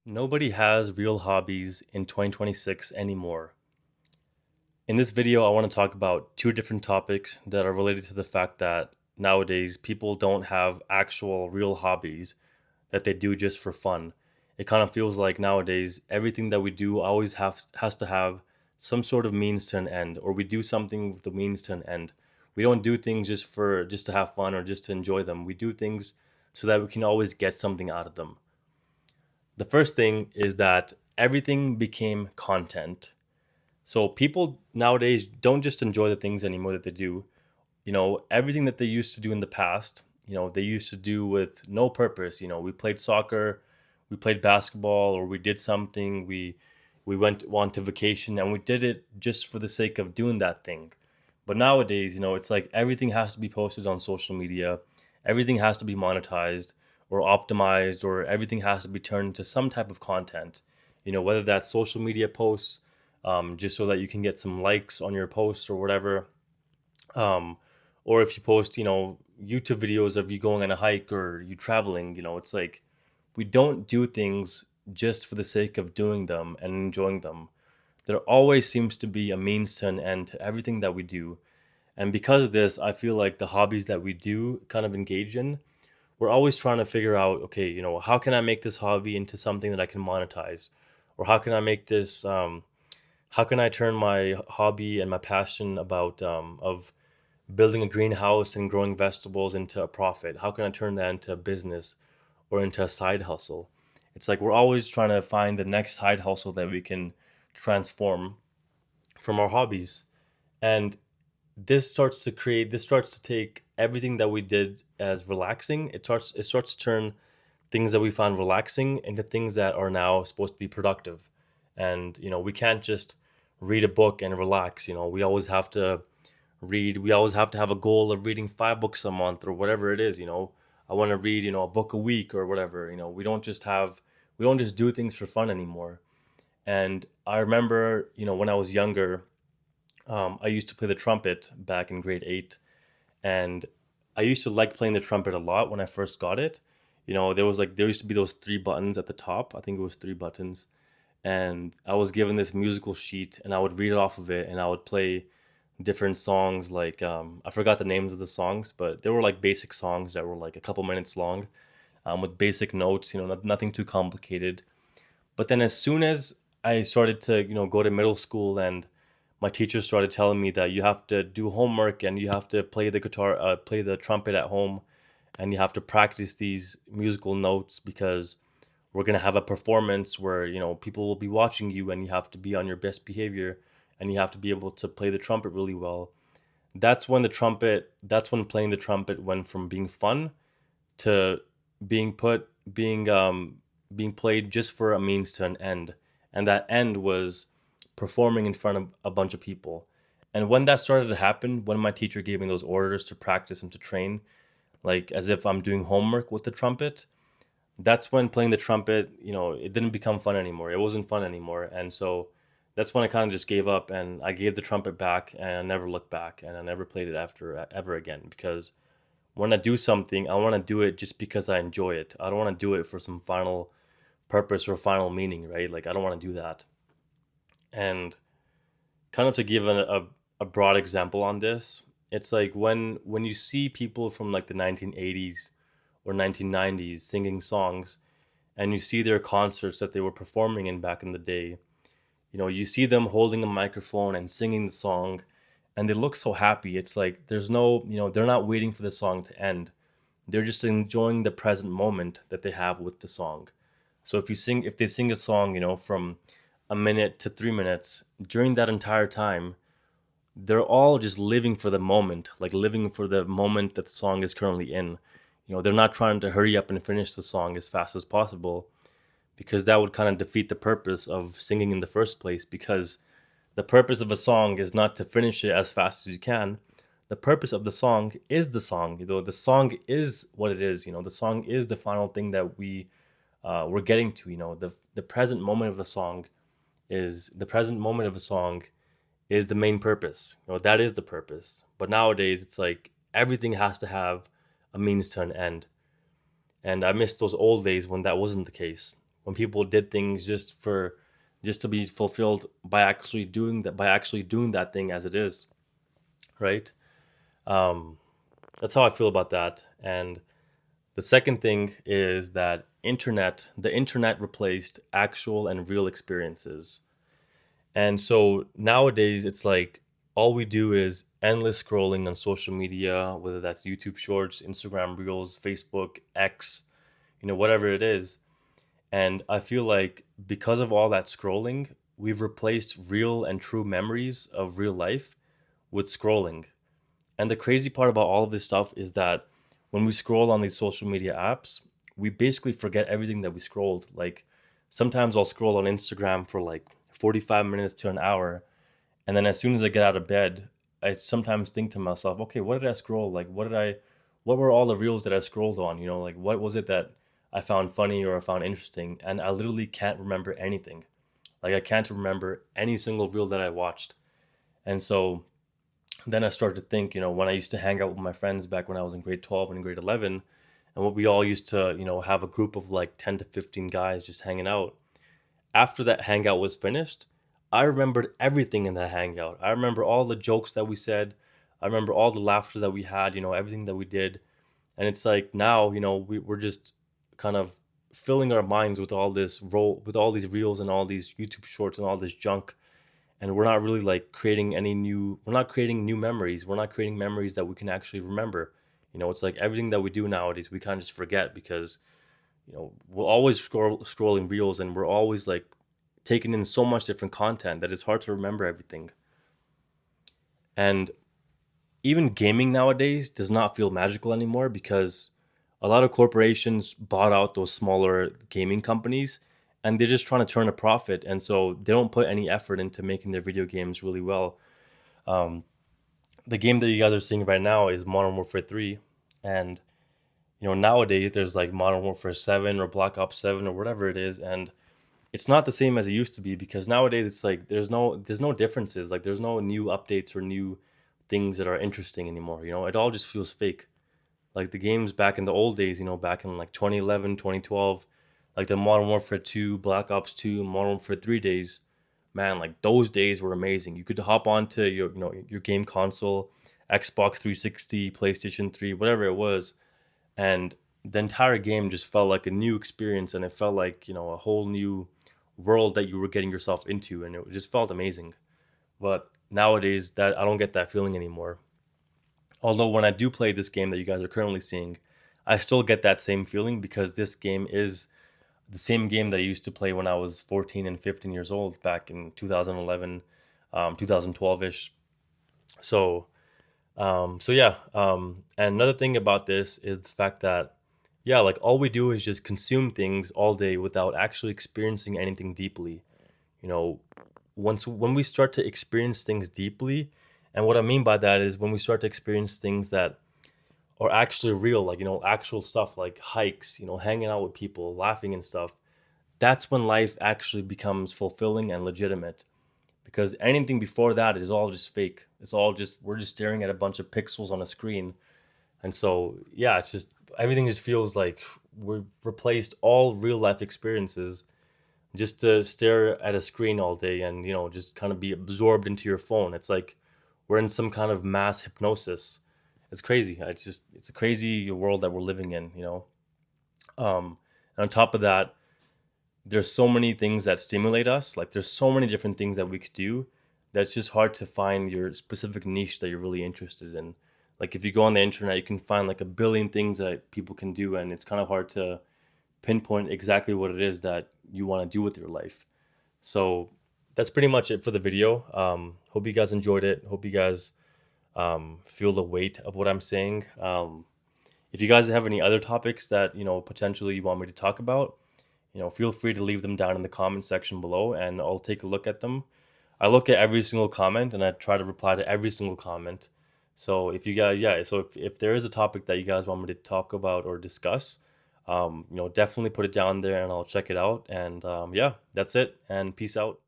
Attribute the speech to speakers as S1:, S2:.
S1: Nobody has real hobbies in 2026 anymore. In this video, I want to talk about two different topics that are related to the fact that nowadays people don't have actual real hobbies that they do just for fun. It kind of feels like nowadays everything that we do always has to have some sort of means to an end, or we do something with the means to an end. We don't do things just to have fun or just to enjoy them. We do things so that we can always get something out of them. The first thing is that everything became content. So people nowadays don't just enjoy the things anymore that they do. Everything that they used to do in the past, they used to do with no purpose. We played soccer, we played basketball, or we did something. We went on to vacation and we did it just for the sake of doing that thing. But nowadays, it's like everything has to be posted on social media, everything has to be monetized or optimized, or everything has to be turned into some type of content. Whether that's social media posts, just so that you can get some likes on your posts or whatever. Um, or if you post, YouTube videos of you going on a hike or you traveling, it's like we don't do things just for the sake of doing them and enjoying them. There always seems to be a means to an end to everything that we do. And because of this, I feel like the hobbies that we do kind of engage in, we're always trying to figure out, okay, how can I make this hobby into something that I can monetize? Or how can I make this, how can I turn my hobby and my passion of building a greenhouse and growing vegetables into a profit? How can I turn that into a business or into a side hustle? It's like we're always trying to find the next side hustle that we can transform from our hobbies. And this starts to take everything that we did as relaxing. It starts to turn things that we find relaxing into things that are now supposed to be productive. And we can't just read a book and relax. We always have to read. We always have to have a goal of reading 5 books a month or whatever it is. I want to read a book a week or whatever. We don't just do things for fun anymore. And I remember, when I was younger, I used to play the trumpet back in grade 8, and I used to like playing the trumpet a lot when I first got it. There used to be those 3 buttons at the top. I think it was 3 buttons, and I was given this musical sheet, and I would read it off of it, and I would play different songs. Like I forgot the names of the songs, but they were like basic songs that were like a couple minutes long, with basic notes. Nothing too complicated. But then as soon as I started to, go to middle school, and my teacher started telling me that you have to do homework and you have to play the trumpet at home, and you have to practice these musical notes because we're going to have a performance where, people will be watching you and you have to be on your best behavior and you have to be able to play the trumpet really well. That's when playing the trumpet went from being fun to being put being played just for a means to an end, and that end was performing in front of a bunch of people. And when that started to happen, when my teacher gave me those orders to practice and to train, like as if I'm doing homework with the trumpet, that's when playing the trumpet, it didn't become fun anymore. It wasn't fun anymore. And so that's when I kind of just gave up, and I gave the trumpet back, and I never looked back, and I never played it after ever again. Because when I do something, I want to do it just because I enjoy it. I don't want to do it for some final purpose or final meaning, right? Like I don't want to do that. And kind of to give a broad example on this, it's like when you see people from like the 1980s or 1990s singing songs, and you see their concerts that they were performing in back in the day, you see them holding a microphone and singing the song, and they look so happy. It's like there's no, they're not waiting for the song to end. They're just enjoying the present moment that they have with the song. So if they sing a song, from a minute to 3 minutes, during that entire time, they're all just living for the moment, like living for the moment that the song is currently in. They're not trying to hurry up and finish the song as fast as possible, because that would kind of defeat the purpose of singing in the first place. Because the purpose of a song is not to finish it as fast as you can. The purpose of the song is the song. The song is what it is. The song is the final thing that we're getting to. The present moment of the present moment of a song is the main purpose. That is the purpose. But nowadays, it's like everything has to have a means to an end. And I miss those old days when that wasn't the case. when people did things just to be fulfilled by actually doing that thing as it is, right? Um, that's how I feel about that. And the second thing is that the internet replaced actual and real experiences. And so nowadays it's like all we do is endless scrolling on social media, whether that's YouTube Shorts, Instagram Reels, Facebook, X, whatever it is. And I feel like because of all that scrolling, we've replaced real and true memories of real life with scrolling. And the crazy part about all of this stuff is that when we scroll on these social media apps, we basically forget everything that we scrolled. Like sometimes I'll scroll on Instagram for like 45 minutes to an hour. And then as soon as I get out of bed, I sometimes think to myself, okay, what did I scroll? Like, what were all the reels that I scrolled on? Like what was it that I found funny or I found interesting? And I literally can't remember anything. Like I can't remember any single reel that I watched. And so then I started to think, when I used to hang out with my friends back when I was in grade 12 and grade 11, and what we all used to, have a group of like 10 to 15 guys just hanging out. After that hangout was finished, I remembered everything in that hangout. I remember all the jokes that we said. I remember all the laughter that we had, everything that we did. And it's like now, we're just kind of filling our minds with with all these reels and all these YouTube shorts and all this junk, and we're not really like we're not creating new memories. We're not creating memories that we can actually remember. It's like everything that we do nowadays we kind of just forget because we're always scrolling reels, and we're always like taking in so much different content that it's hard to remember everything. And even gaming nowadays does not feel magical anymore because a lot of corporations bought out those smaller gaming companies, and they're just trying to turn a profit, and so they don't put any effort into making their video games really well. um, the game that you guys are seeing right now is Modern Warfare 3, and nowadays there's like Modern Warfare 7 or Black Ops 7 or whatever it is, and it's not the same as it used to be because nowadays it's like there's no differences, like there's no new updates or new things that are interesting anymore. It all just feels fake. Like the games back in the old days, back in like 2011, 2012, like the Modern Warfare 2, Black Ops 2, Modern Warfare 3 days, man, like those days were amazing. You could hop onto your game console, Xbox 360, PlayStation 3, whatever it was, and the entire game just felt like a new experience, and it felt like, a whole new world that you were getting yourself into, and it just felt amazing. But nowadays that I don't get that feeling anymore. Although when I do play this game that you guys are currently seeing, I still get that same feeling because this game is the same game that I used to play when I was 14 and 15 years old back in 2011, 2012-ish. So, yeah. And another thing about this is the fact that, yeah, like all we do is just consume things all day without actually experiencing anything deeply. You know, when we start to experience things deeply, and what I mean by that is when we start to experience things that are actually real, like, actual stuff like hikes, hanging out with people, laughing and stuff, that's when life actually becomes fulfilling and legitimate. Because anything before that is all just fake. It's all just, we're just staring at a bunch of pixels on a screen. And so, yeah, it's just, everything just feels like we've replaced all real life experiences just to stare at a screen all day and, just kind of be absorbed into your phone. It's like we're in some kind of mass hypnosis. It's crazy. It's a crazy world that we're living in. And on top of that, there's so many things that stimulate us. Like there's so many different things that we could do that it's just hard to find your specific niche that you're really interested in. Like if you go on the internet, you can find like a billion things that people can do, and it's kind of hard to pinpoint exactly what it is that you want to do with your life. So that's pretty much it for the video. Hope you guys enjoyed it. Hope you guys feel the weight of what I'm saying. If you guys have any other topics that potentially you want me to talk about, feel free to leave them down in the comment section below, and I'll take a look at them. I look at every single comment and I try to reply to every single comment. So if you guys, yeah, so if there is a topic that you guys want me to talk about or discuss, definitely put it down there and I'll check it out. And yeah, that's it. And peace out.